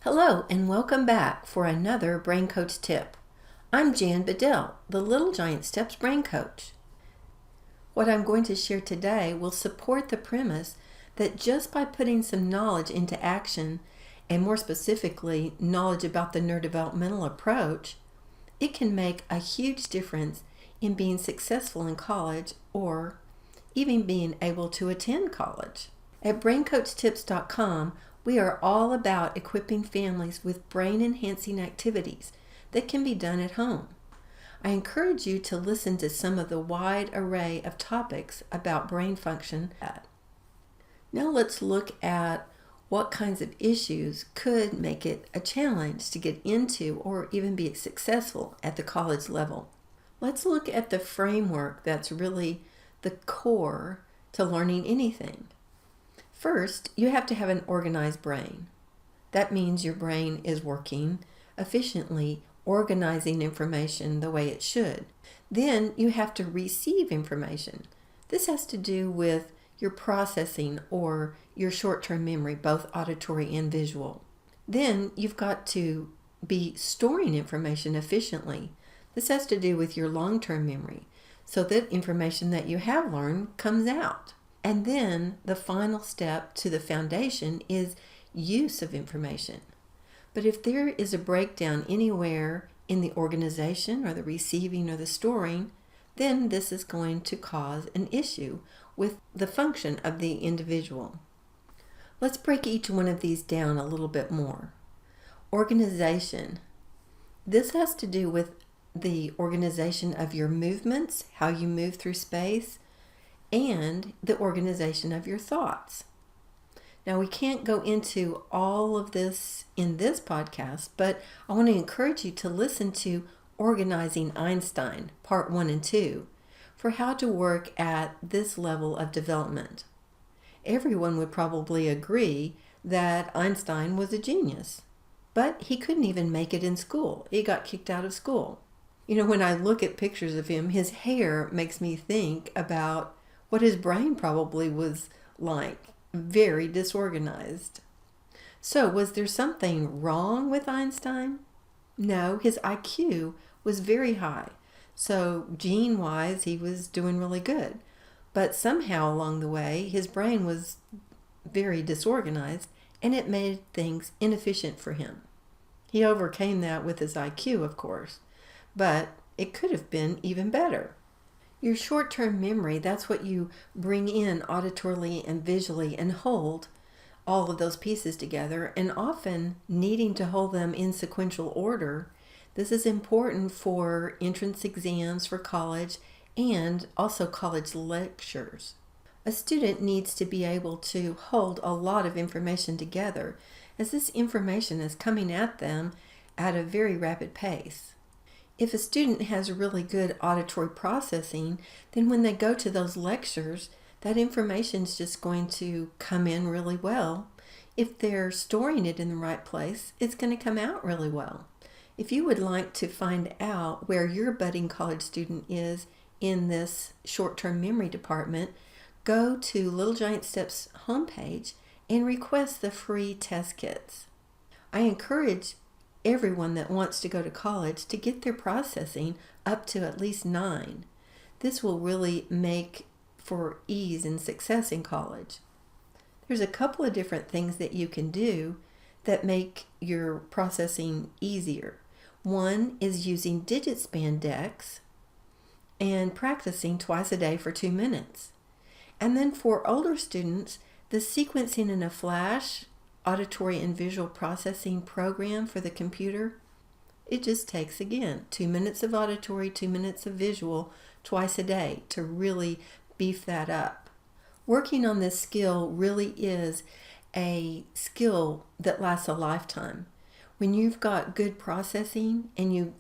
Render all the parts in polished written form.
Hello and welcome back for another Brain Coach tip. I'm Jan Bedell, the Little Giant Steps Brain Coach. What I'm going to share today will support the premise that just by putting some knowledge into action, and more specifically, knowledge about the neurodevelopmental approach, it can make a huge difference in being successful in college or even being able to attend college. At braincoachtips.com, we are all about equipping families with brain-enhancing activities that can be done at home. I encourage you to listen to some of the wide array of topics about brain function. Now let's look at what kinds of issues could make it a challenge to get into or even be successful at the college level. Let's look at the framework that's really the core to learning anything. First, you have to have an organized brain. That means your brain is working efficiently, organizing information the way it should. Then you have to receive information. This has to do with your processing or your short-term memory, both auditory and visual. Then you've got to be storing information efficiently. This has to do with your long-term memory, so that information that you have learned comes out. And then the final step to the foundation is use of information. But if there is a breakdown anywhere in the organization or the receiving or the storing, then this is going to cause an issue with the function of the individual. Let's break each one of these down a little bit more. Organization. This has to do with the organization of your movements, how you move through space, and the organization of your thoughts. Now, we can't go into all of this in this podcast, but I want to encourage you to listen to Organizing Einstein, Part 1 and 2, for how to work at this level of development. Everyone would probably agree that Einstein was a genius, but he couldn't even make it in school. He got kicked out of school. When I look at pictures of him, his hair makes me think about what his brain probably was like, very disorganized. So, was there something wrong with Einstein? No, his IQ was very high. So, gene-wise, he was doing really good. But somehow along the way, his brain was very disorganized, and it made things inefficient for him. He overcame that with his IQ, of course, but it could have been even better. Your short-term memory, that's what you bring in auditorily and visually and hold all of those pieces together, and often needing to hold them in sequential order. This is important for entrance exams for college and also college lectures. A student needs to be able to hold a lot of information together, as this information is coming at them at a very rapid pace. If a student has really good auditory processing, then when they go to those lectures, that information is just going to come in really well. If they're storing it in the right place, it's going to come out really well. If you would like to find out where your budding college student is in this short-term memory department, go to Little Giant Steps homepage and request the free test kits. I encourage everyone that wants to go to college to get their processing up to at least 9. This will really make for ease and success in college. There's a couple of different things that you can do that make your processing easier. One is using digit span decks and practicing twice a day for 2 minutes. And then for older students, the sequencing in a flash auditory and visual processing program for the computer, it just takes, again, 2 minutes of auditory, 2 minutes of visual twice a day to really beef that up. Working on this skill really is a skill that lasts a lifetime. When you've got good processing and you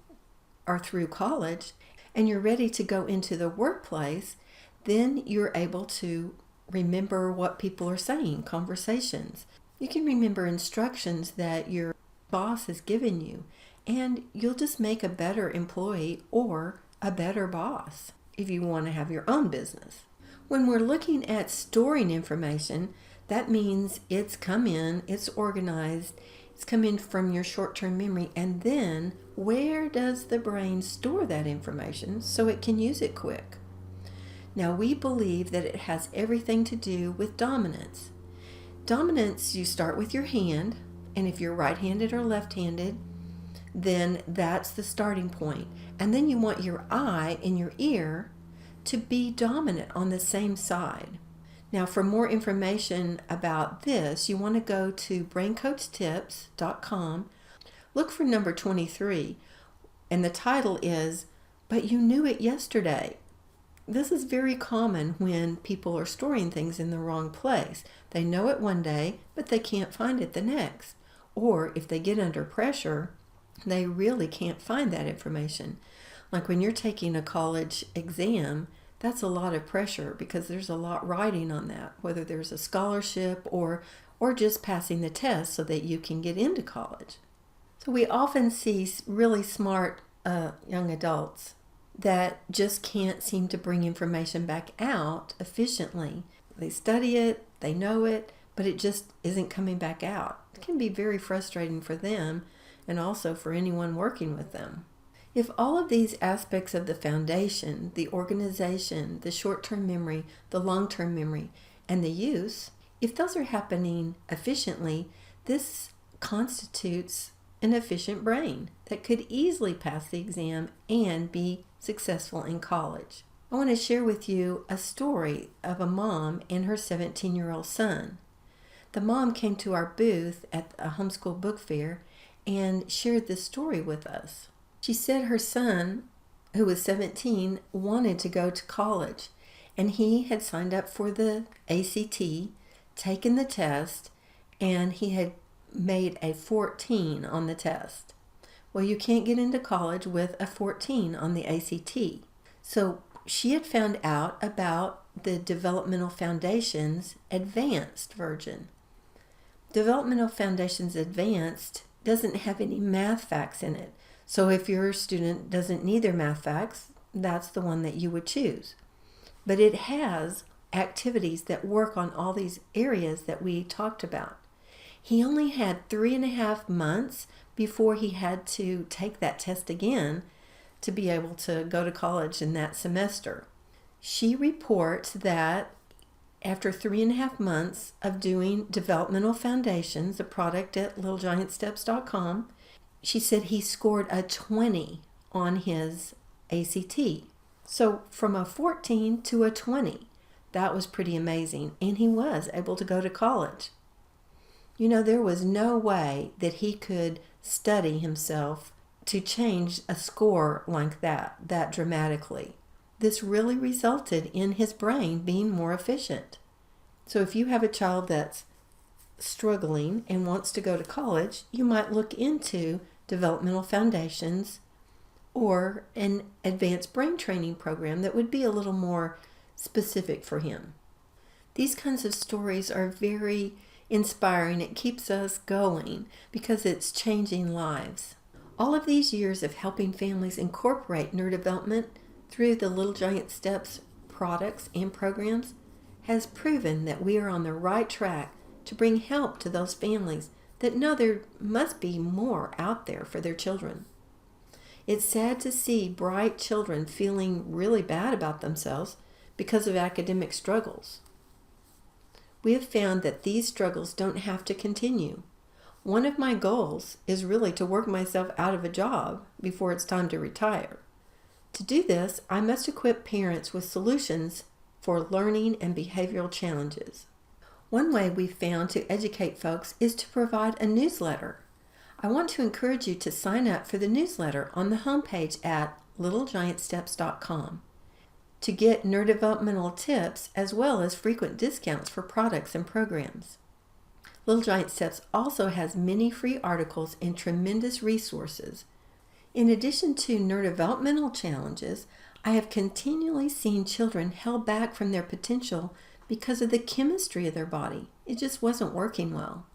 are through college and you're ready to go into the workplace, then you're able to remember what people are saying, conversations. You can remember instructions that your boss has given you, and you'll just make a better employee or a better boss if you want to have your own business. When we're looking at storing information, that means it's come in, it's organized, It's coming from your short-term memory, and then where does the brain store that information so it can use it quick? Now, we believe that it has everything to do with dominance. Dominance, you start with your hand, and if you're right-handed or left-handed, then that's the starting point. And then you want your eye and your ear to be dominant on the same side. Now, for more information about this, you want to go to braincoachtips.com, look for number 23, and the title is, "But You Knew It Yesterday." This is very common when people are storing things in the wrong place. They know it one day, but they can't find it the next. Or if they get under pressure, they really can't find that information. Like when you're taking a college exam, that's a lot of pressure because there's a lot riding on that, whether there's a scholarship or just passing the test so that you can get into college. So we often see really smart young adults that just can't seem to bring information back out efficiently. They study it, they know it, but it just isn't coming back out. It can be very frustrating for them and also for anyone working with them. If all of these aspects of the foundation, the organization, the short-term memory, the long-term memory, and the use, if those are happening efficiently, this constitutes an efficient brain that could easily pass the exam and be successful in college. I want to share with you a story of a mom and her 17-year-old son. The mom came to our booth at a homeschool book fair and shared this story with us. She said her son, who was 17, wanted to go to college, and he had signed up for the ACT, taken the test, and he had made a 14 on the test. Well, you can't get into college with a 14 on the ACT. So she had found out about the Developmental Foundation's Advanced version. Developmental Foundation's Advanced doesn't have any math facts in it. So if your student doesn't need their math facts, that's the one that you would choose. But it has activities that work on all these areas that we talked about. He only had 3.5 months before he had to take that test again to be able to go to college in that semester. She reports that after 3.5 months of doing Developmental Foundations, a product at littlegiantsteps.com, she said he scored a 20 on his ACT. So from a 14 to a 20, that was pretty amazing. And he was able to go to college. You know, there was no way that he could study himself to change a score like that dramatically. This really resulted in his brain being more efficient. So if you have a child that's struggling and wants to go to college, you might look into Developmental Foundations or an advanced brain training program that would be a little more specific for him. These kinds of stories are very inspiring. It keeps us going because it's changing lives. All of these years of helping families incorporate neurodevelopment through the Little Giant Steps products and programs has proven that we are on the right track to bring help to those families that know there must be more out there for their children. It's sad to see bright children feeling really bad about themselves because of academic struggles. We have found that these struggles don't have to continue. One of my goals is really to work myself out of a job before it's time to retire. To do this, I must equip parents with solutions for learning and behavioral challenges. One way we've found to educate folks is to provide a newsletter. I want to encourage you to sign up for the newsletter on the homepage at littlegiantsteps.com to get neurodevelopmental tips as well as frequent discounts for products and programs. Little Giant Steps also has many free articles and tremendous resources. In addition to neurodevelopmental challenges, I have continually seen children held back from their potential because of the chemistry of their body. It just wasn't working well.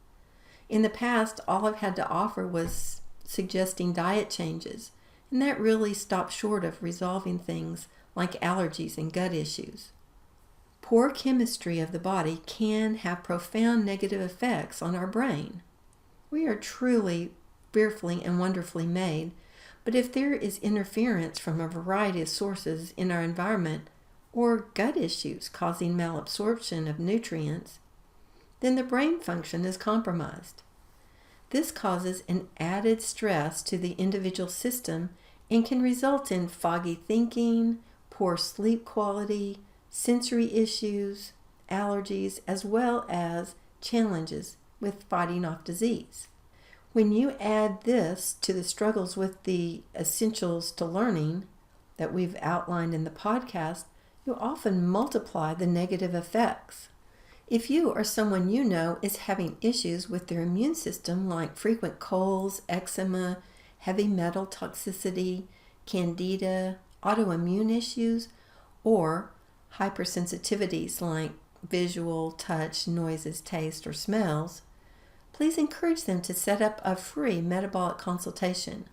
In the past, all I've had to offer was suggesting diet changes, and that really stopped short of resolving things like allergies and gut issues. Poor chemistry of the body can have profound negative effects on our brain. We are truly fearfully and wonderfully made, but if there is interference from a variety of sources in our environment or gut issues causing malabsorption of nutrients, then the brain function is compromised. This causes an added stress to the individual system and can result in foggy thinking, poor sleep quality, sensory issues, allergies, as well as challenges with fighting off disease. When you add this to the struggles with the essentials to learning that we've outlined in the podcast, you'll often multiply the negative effects. If you or someone you know is having issues with their immune system like frequent colds, eczema, heavy metal toxicity, candida, autoimmune issues, or hypersensitivities like visual, touch, noises, taste, or smells, please encourage them to set up a free metabolic consultation.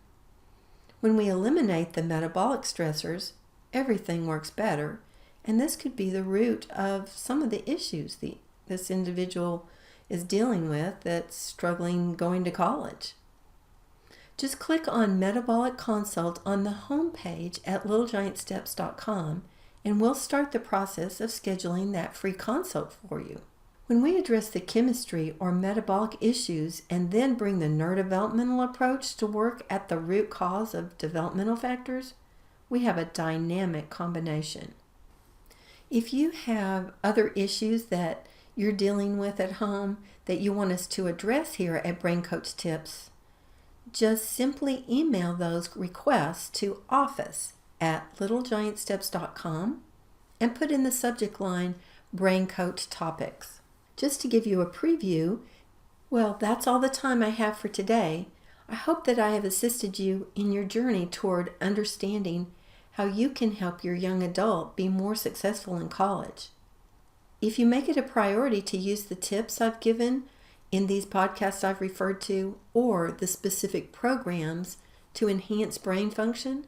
When we eliminate the metabolic stressors, everything works better, and this could be the root of some of the issues this individual is dealing with that's struggling going to college. Just click on Metabolic Consult on the home page at littlegiantsteps.com and we'll start the process of scheduling that free consult for you. When we address the chemistry or metabolic issues and then bring the neurodevelopmental approach to work at the root cause of developmental factors, we have a dynamic combination. If you have other issues that you're dealing with at home that you want us to address here at Brain Coach Tips, just simply email those requests to office@littlegiantsteps.com and put in the subject line Brain Coach Topics. Just to give you a preview, well, that's all the time I have for today. I hope that I have assisted you in your journey toward understanding how you can help your young adult be more successful in college. If you make it a priority to use the tips I've given in these podcasts I've referred to, or the specific programs to enhance brain function,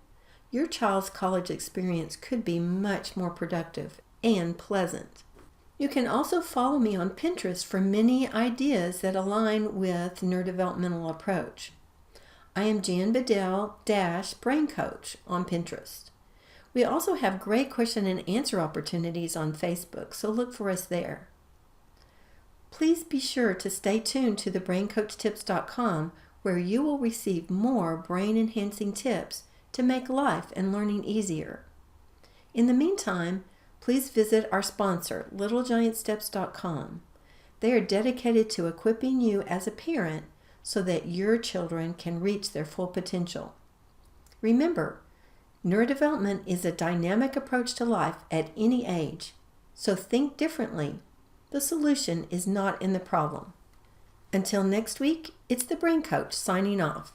your child's college experience could be much more productive and pleasant. You can also follow me on Pinterest for many ideas that align with neurodevelopmental approach. I am Jan Bedell Brain Coach on Pinterest. We also have great question and answer opportunities on Facebook, so look for us there. Please be sure to stay tuned to the BrainCoachTips.com, where you will receive more brain-enhancing tips to make life and learning easier. In the meantime, please visit our sponsor, littlegiantsteps.com. They are dedicated to equipping you as a parent so that your children can reach their full potential. Remember, neurodevelopment is a dynamic approach to life at any age, so think differently. The solution is not in the problem. Until next week, it's the Brain Coach signing off.